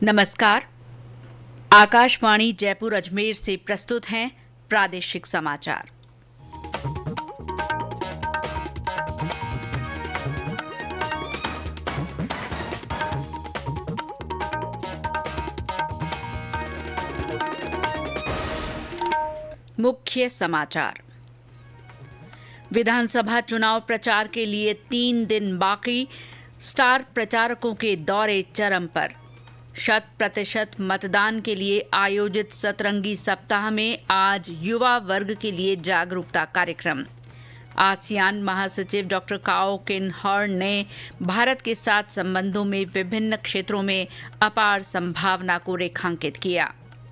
नमस्कार। आकाशवाणी जयपुर अजमेर से प्रस्तुत हैं प्रादेशिक समाचार। मुख्य समाचार। विधानसभा चुनाव प्रचार के लिए 3 दिन बाकी, स्टार प्रचारकों के दौरे चरम पर। 100% मतदान के लिए आयोजित सतरंगी सप्ताह में आज युवा वर्ग के लिए जागरूकता कार्यक्रम। आसियान महासचिव डॉक्टर काओ किन हॉर्न ने भारत के साथ संबंधों में विभिन्न क्षेत्रों में अपार संभावना को रेखांकित किया।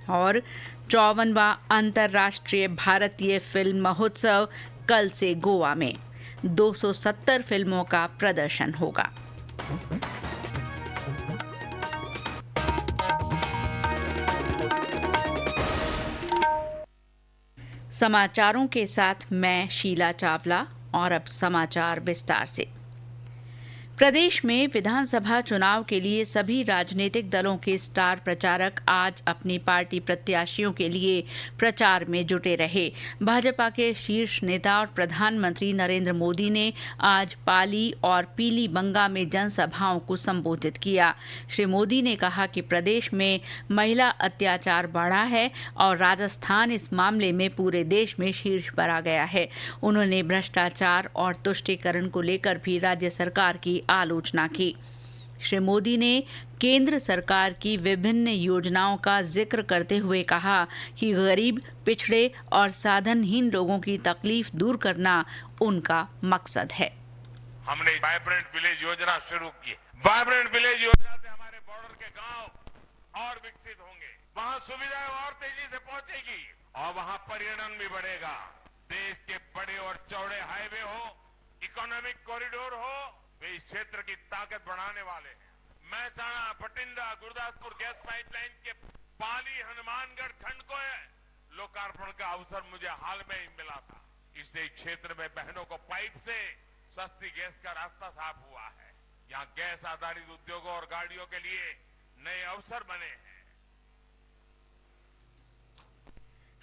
और 54वां अंतर्राष्ट्रीय भारतीय फिल्म महोत्सव कल से गोवा में 270 फिल्मों का प्रदर्शन होगा। समाचारों के साथ मैं शीला चावला। और अब समाचार विस्तार से। प्रदेश में विधानसभा चुनाव के लिए सभी राजनीतिक दलों के स्टार प्रचारक आज अपनी पार्टी प्रत्याशियों के लिए प्रचार में जुटे रहे। भाजपा के शीर्ष नेता और प्रधानमंत्री नरेंद्र मोदी ने आज पाली और पीलीबंगा में जनसभाओं को संबोधित किया। श्री मोदी ने कहा कि प्रदेश में महिला अत्याचार बढ़ा है और राजस्थान इस मामले में पूरे देश में शीर्ष पर आ गया है। उन्होंने भ्रष्टाचार और तुष्टीकरण को लेकर भी राज्य सरकार की आलोचना की। श्री मोदी ने केंद्र सरकार की विभिन्न योजनाओं का जिक्र करते हुए कहा कि गरीब, पिछड़े और साधनहीन लोगों की तकलीफ दूर करना उनका मकसद है। हमने वाइब्रेंट विलेज योजना शुरू की। वाइब्रेंट विलेज योजना से हमारे बॉर्डर के गांव और विकसित होंगे, वहां सुविधाएं और तेजी से पहुंचेगी और वहां पर्यटन भी बढ़ेगा। देश के बड़े और चौड़े हाईवे हो, इकोनॉमिक कॉरिडोर हो, वे इस क्षेत्र की ताकत बढ़ाने वाले हैं। महसाणा, भटिंडा, गुरदासपुर गैस पाइपलाइन के पाली हनुमानगढ़ खंड को लोकार्पण का अवसर मुझे हाल में ही मिला था। इससे क्षेत्र में बहनों को पाइप से सस्ती गैस का रास्ता साफ हुआ है। यहाँ गैस आधारित उद्योगों और गाड़ियों के लिए नए अवसर बने हैं।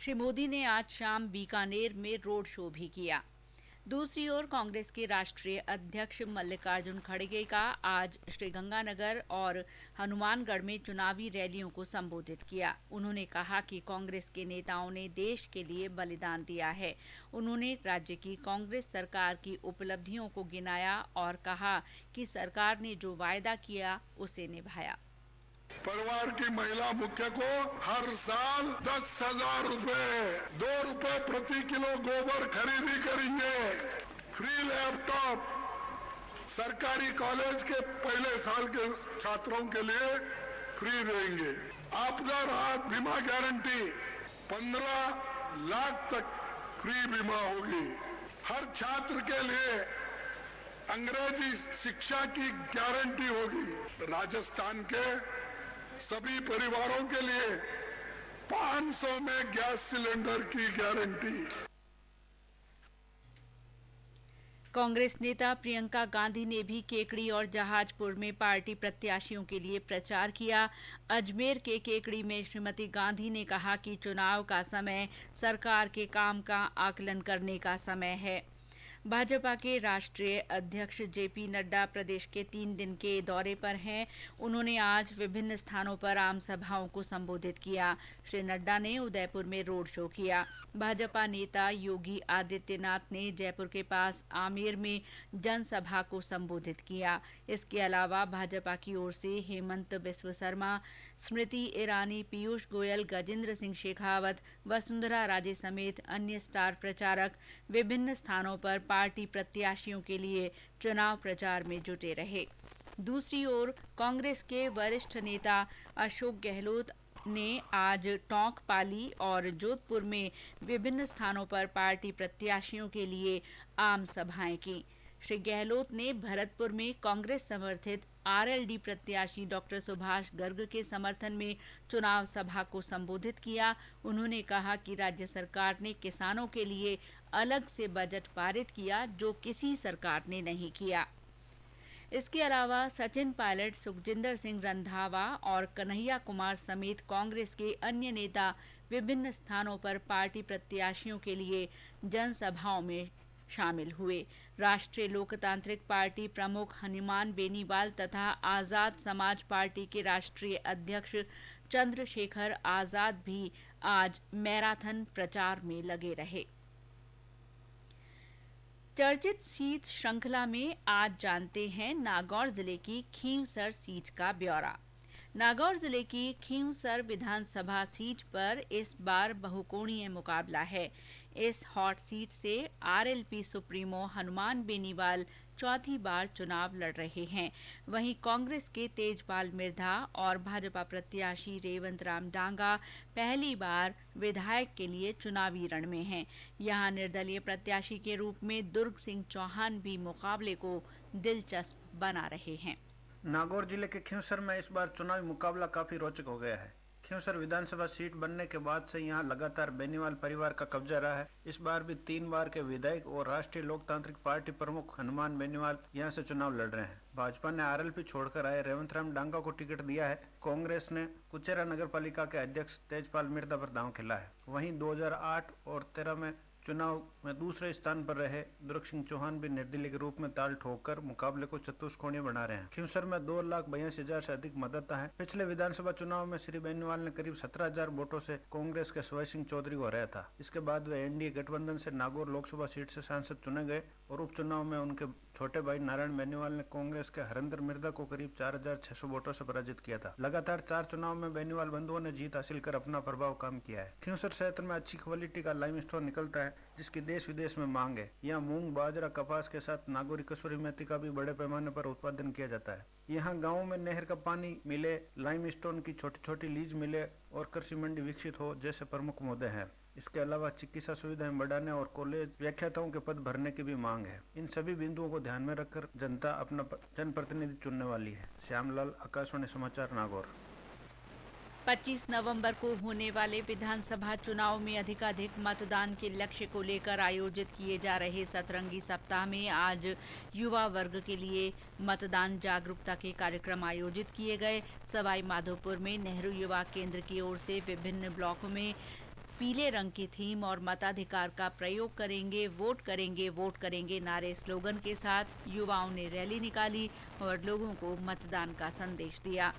श्री मोदी ने आज शाम बीकानेर में रोड शो भी किया। दूसरी ओर कांग्रेस के राष्ट्रीय अध्यक्ष मल्लिकार्जुन खड़गे का आज श्रीगंगानगर और हनुमानगढ़ में चुनावी रैलियों को संबोधित किया। उन्होंने कहा कि कांग्रेस के नेताओं ने देश के लिए बलिदान दिया है। उन्होंने राज्य की कांग्रेस सरकार की उपलब्धियों को गिनाया और कहा कि सरकार ने जो वायदा किया उसे निभाया। परिवार की महिला मुख्य को हर साल 10,000 रुपए, 2 रुपए प्रति किलो गोबर खरीदी करेंगे। फ्री लैपटॉप सरकारी कॉलेज के पहले साल के छात्रों के लिए फ्री देंगे। आपदा राहत बीमा गारंटी 15 लाख तक फ्री बीमा होगी। हर छात्र के लिए अंग्रेजी शिक्षा की गारंटी होगी। राजस्थान के सभी परिवारों के लिए 500 में गैस सिलेंडर की गारंटी। कांग्रेस नेता प्रियंका गांधी ने भी केकड़ी और जहाजपुर में पार्टी प्रत्याशियों के लिए प्रचार किया। अजमेर के केकड़ी में श्रीमती गांधी ने कहा कि चुनाव का समय सरकार के काम का आकलन करने का समय है। भाजपा के राष्ट्रीय अध्यक्ष जेपी नड्डा प्रदेश के 3 दिन के दौरे पर हैं। उन्होंने आज विभिन्न स्थानों पर आम सभाओं को संबोधित किया। श्री नड्डा ने उदयपुर में रोड शो किया। भाजपा नेता योगी आदित्यनाथ ने जयपुर के पास आमेर में जनसभा को संबोधित किया। इसके अलावा भाजपा की ओर से हेमंत बिस्व शर्मा, स्मृति ईरानी, पीयूष गोयल, गजेंद्र सिंह शेखावत, वसुंधरा राजे समेत अन्य स्टार प्रचारक विभिन्न स्थानों पर पार्टी प्रत्याशियों के लिए चुनाव प्रचार में जुटे रहे। दूसरी ओर कांग्रेस के वरिष्ठ नेता अशोक गहलोत ने आज टोंक, पाली और जोधपुर में विभिन्न स्थानों पर पार्टी प्रत्याशियों के लिए आम सभाएं की। श्री गहलोत ने भरतपुर में कांग्रेस समर्थित आरएलडी प्रत्याशी डॉक्टर सुभाष गर्ग के समर्थन में चुनाव सभा को संबोधित किया। उन्होंने कहा कि राज्य सरकार ने किसानों के लिए अलग से बजट पारित किया, जो किसी सरकार ने नहीं किया। इसके अलावा सचिन पायलट, सुखजिंदर सिंह रंधावा और कन्हैया कुमार समेत कांग्रेस के अन्य नेता विभिन्न स्थानों पर पार्टी प्रत्याशियों के लिए जनसभाओं में शामिल हुए। राष्ट्रीय लोकतांत्रिक पार्टी प्रमुख हनुमान बेनीवाल तथा आजाद समाज पार्टी के राष्ट्रीय अध्यक्ष चंद्रशेखर आजाद भी आज मैराथन प्रचार में लगे रहे। चर्चित सीट श्रृंखला में आज जानते हैं नागौर जिले की खींवसर सीट का ब्यौरा। नागौर जिले की खींवसर विधानसभा सीट पर इस बार बहुकोणीय मुकाबला है। इस हॉट सीट से आरएलपी सुप्रीमो हनुमान बेनीवाल चौथी बार चुनाव लड़ रहे हैं। वहीं कांग्रेस के तेजपाल मिर्धा और भाजपा प्रत्याशी रेवंत राम डांगा पहली बार विधायक के लिए चुनावी रण में हैं। यहां निर्दलीय प्रत्याशी के रूप में दुर्ग सिंह चौहान भी मुकाबले को दिलचस्प बना रहे हैं। नागौर जिले के खींवसर में इस बार चुनावी मुकाबला काफी रोचक हो गया है। खींवसर विधानसभा सीट बनने के बाद से यहां लगातार बेनीवाल परिवार का कब्जा रहा है। इस बार भी 3 बार के विधायक और राष्ट्रीय लोकतांत्रिक पार्टी प्रमुख हनुमान बेनीवाल यहां से चुनाव लड़ रहे हैं। भाजपा ने आरएलपी छोड़कर आए रेवंत राम डांगा को टिकट दिया है। कांग्रेस ने कुचेरा नगर पालिका के अध्यक्ष तेजपाल मिर्धा पर दांव खेला है। वहीं 2008 और 13 में चुनाव में दूसरे स्थान पर रहे दुर्ग सिंह चौहान भी निर्दलीय के रूप में ताल ठोककर मुकाबले को चतुष्कोणीय बना रहे हैं। खींवसर में 2,82,000 से अधिक मतदाता हैं। पिछले विधानसभा चुनाव में श्री बेनीवाल ने करीब 17,000 वोटों से कांग्रेस के शिवाय सिंह चौधरी को हराया था। इसके बाद वे एनडीए गठबंधन से नागौर लोकसभा सीट से सांसद चुने गए और उपचुनाव में उनके छोटे भाई नारायण बेनीवाल ने कांग्रेस के हरेंद्र मिर्धा को करीब 4,600 वोटों से पराजित किया था। लगातार 4 चुनाव में बेनीवाल बंधुओं ने जीत हासिल कर अपना प्रभाव कम किया है। खींवसर क्षेत्र में अच्छी क्वालिटी का लाइमस्टोन निकलता है जिसकी देश विदेश में मांग है। यहाँ मूंग, बाजरा, कपास के साथ नागौरी कसूरी मेथी का भी बड़े पैमाने पर उत्पादन किया जाता है। यहाँ गाँव में नहर का पानी मिले, लाइमस्टोन की छोटी छोटी लीज मिले और कृषि मंडी विकसित हो जैसे प्रमुख मुद्दे हैं। इसके अलावा चिकित्सा सुविधाएं बढ़ाने और कॉलेज व्याख्याताओं के पद भरने की भी मांग है। इन सभी बिंदुओं को ध्यान में रखकर जनता अपना जनप्रतिनिधि चुनने वाली है। श्यामलाल, आकाशवाणी समाचार, नागौर। 25 नवंबर को होने वाले विधानसभा चुनाव में अधिकाधिक मतदान के लक्ष्य को लेकर आयोजित किए जा रहे सतरंगी सप्ताह में आज युवा वर्ग के लिए मतदान जागरूकता के कार्यक्रम आयोजित किए गए। सवाई माधोपुर में नेहरू युवा केंद्र की ओर से विभिन्न ब्लॉकों में पीले रंग की थीम और मताधिकार का प्रयोग करेंगे, वोट करेंगे नारे स्लोगन के साथ युवाओं ने रैली निकाली और लोगों को मतदान का संदेश दिया।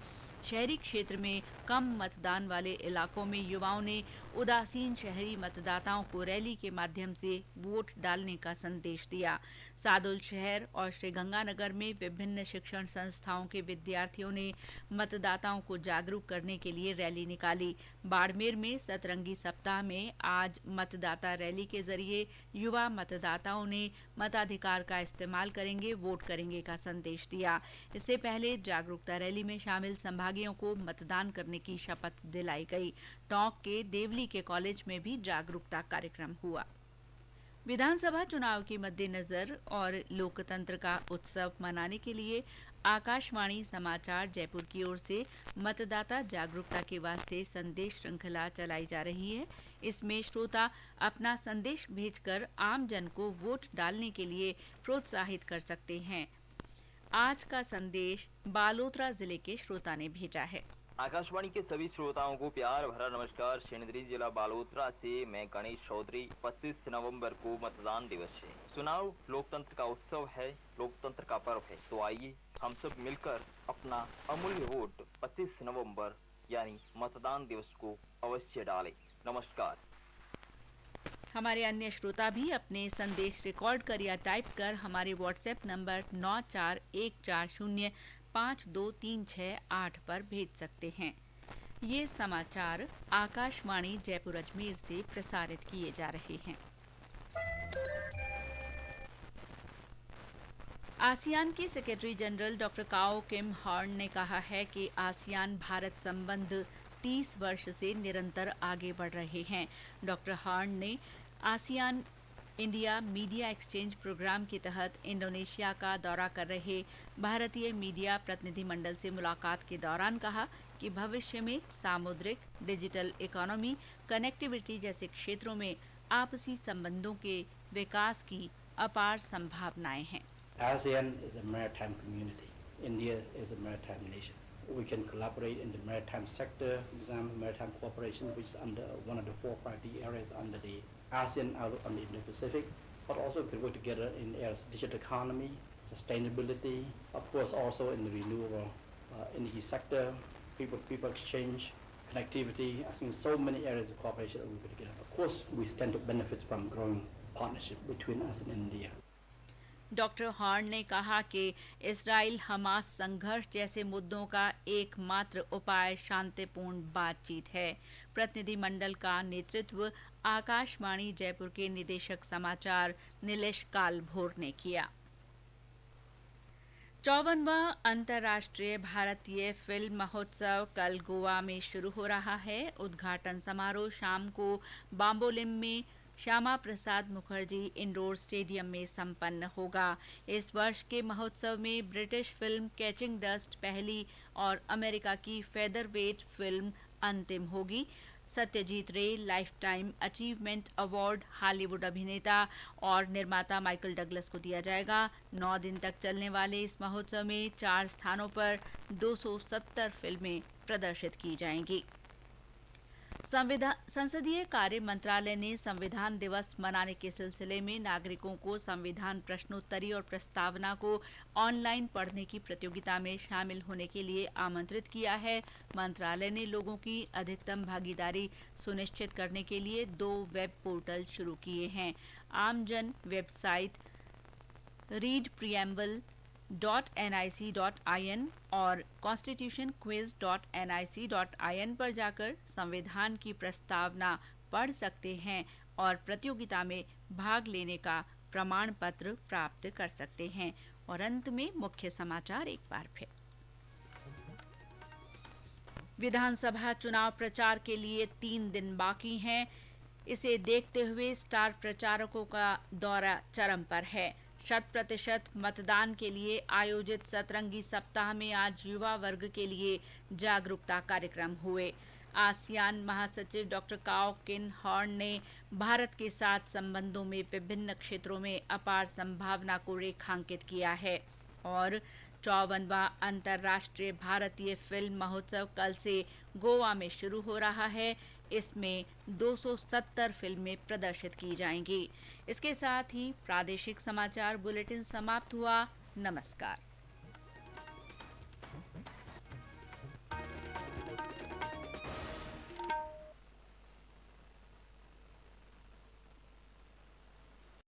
शहरी क्षेत्र में कम मतदान वाले इलाकों में युवाओं ने उदासीन शहरी मतदाताओं को रैली के माध्यम से वोट डालने का संदेश दिया। सादुल शहर और श्रीगंगानगर में विभिन्न शिक्षण संस्थाओं के विद्यार्थियों ने मतदाताओं को जागरूक करने के लिए रैली निकाली। बाड़मेर में सतरंगी सप्ताह में आज मतदाता रैली के जरिए युवा मतदाताओं ने मताधिकार का इस्तेमाल करेंगे, वोट करेंगे का संदेश दिया। इससे पहले जागरूकता रैली में शामिल संभागियों को मतदान करने की शपथ दिलाई गई। टोंक के देवली के कॉलेज में भी जागरूकता कार्यक्रम हुआ। विधानसभा चुनाव के मद्देनजर और लोकतंत्र का उत्सव मनाने के लिए आकाशवाणी समाचार जयपुर की ओर से मतदाता जागरूकता के वास्ते संदेश श्रृंखला चलाई जा रही है। इसमें श्रोता अपना संदेश भेजकर आम जन को वोट डालने के लिए प्रोत्साहित कर सकते हैं। आज का संदेश बालोतरा जिले के श्रोता ने भेजा है। आकाशवाणी के सभी श्रोताओं को प्यार भरा नमस्कार। शेंद्री जिला बालोतरा से मैं गणेश चौधरी। 25 नवंबर को मतदान दिवस है। चुनाव लोकतंत्र का उत्सव है, लोकतंत्र का पर्व है। तो आइए हम सब मिलकर अपना अमूल्य वोट 25 नवंबर यानी मतदान दिवस को अवश्य डालें। नमस्कार। हमारे अन्य श्रोता भी अपने संदेश रिकॉर्ड कर या टाइप कर हमारे व्हाट्सएप नंबर 9414052368 पर भेज सकते हैं। ये समाचार आकाशवाणी जयपुर अजमेर से प्रसारित किए जा रहे हैं। आसियान के सेक्रेटरी जनरल डॉक्टर काओ किम हॉर्न ने कहा है कि आसियान भारत संबंध 30 वर्ष से निरंतर आगे बढ़ रहे हैं। डॉक्टर हॉर्न ने ASEAN India media exchange programme के तहत इंडोनेशिया का दौरा कर रहे भारतीय मीडिया प्रतिनिधिमंडल से मुलाकात के दौरान कहा कि भविष्य में सामुद्रिक, डिजिटल इकोनॉमी, कनेक्टिविटी जैसे क्षेत्रों में आपसी संबंधों के विकास की अपार संभावनाएं हैं। ASEAN is a maritime community. India is a maritime nation. We can collaborate in the maritime sector, for example, maritime cooperation, which is under one of the 4 priority areas under the ASEAN outlook on the Indo-Pacific, but also we can work together in areas of digital economy, sustainability, of course also in the renewable energy sector, people exchange, connectivity. I think so many areas of cooperation that we put together. Of course, we stand to benefit from growing partnership between us and India. Doctor Horn ने कहा कि Israel Hamas संघर्ष जैसे मुद्दों का एकमात्र उपाय शांतिपूर्ण बातचीत है। प्रतिनिधिमंडल का नेतृत्व आकाशवाणी जयपुर के निदेशक समाचार नीलेश कालभोर ने किया। 54वां अंतर्राष्ट्रीय भारतीय फिल्म महोत्सव कल गोवा में शुरू हो रहा है। उद्घाटन समारोह शाम को बाम्बोलिम में श्यामा प्रसाद मुखर्जी इंडोर स्टेडियम में संपन्न होगा। इस वर्ष के महोत्सव में ब्रिटिश फिल्म कैचिंग डस्ट पहली और अमेरिका की फेदरवेट फिल्म अंतिम होगी। सत्यजीत रे life time achievement award Hollywood अभिनेता और निर्माता माइकल डगलस को दिया जाएगा। 9 दिन तक चलने वाले इस महोत्सव में 4 स्थानों पर 270 फिल्में प्रदर्शित की जाएंगी। संसदीय कार्य मंत्रालय ने संविधान दिवस मनाने के सिलसिले में नागरिकों को संविधान प्रश्नोत्तरी और प्रस्तावना को ऑनलाइन पढ़ने की प्रतियोगिता में शामिल होने के लिए आमंत्रित किया है। मंत्रालय ने लोगों की अधिकतम भागीदारी सुनिश्चित करने के लिए 2 वेब पोर्टल शुरू किए हैं। आमजन वेबसाइट readpreamble.nic.in और constitutionquiz.nic.in पर जाकर संविधान की प्रस्तावना पढ़ सकते हैं और प्रतियोगिता में भाग लेने का प्रमाण पत्र प्राप्त कर सकते हैं। और अंत में मुख्य समाचार एक बार फिर। विधानसभा चुनाव प्रचार के लिए 3 दिन बाकी हैं। इसे देखते हुए स्टार प्रचारकों का दौरा चरम पर है। 100% मतदान के लिए आयोजित सतरंगी सप्ताह में आज युवा वर्ग के लिए जागरूकता कार्यक्रम हुए। आसियान महासचिव डॉक्टर काओ किन हॉर्न ने भारत के साथ संबंधों में विभिन्न क्षेत्रों में अपार संभावना को रेखांकित किया है। और 54वां अंतर्राष्ट्रीय भारतीय फिल्म महोत्सव कल से गोवा में शुरू हो रहा है। इसमें 270 फिल्में प्रदर्शित की जाएंगी। इसके साथ ही प्रादेशिक समाचार बुलेटिन समाप्त हुआ। नमस्कार।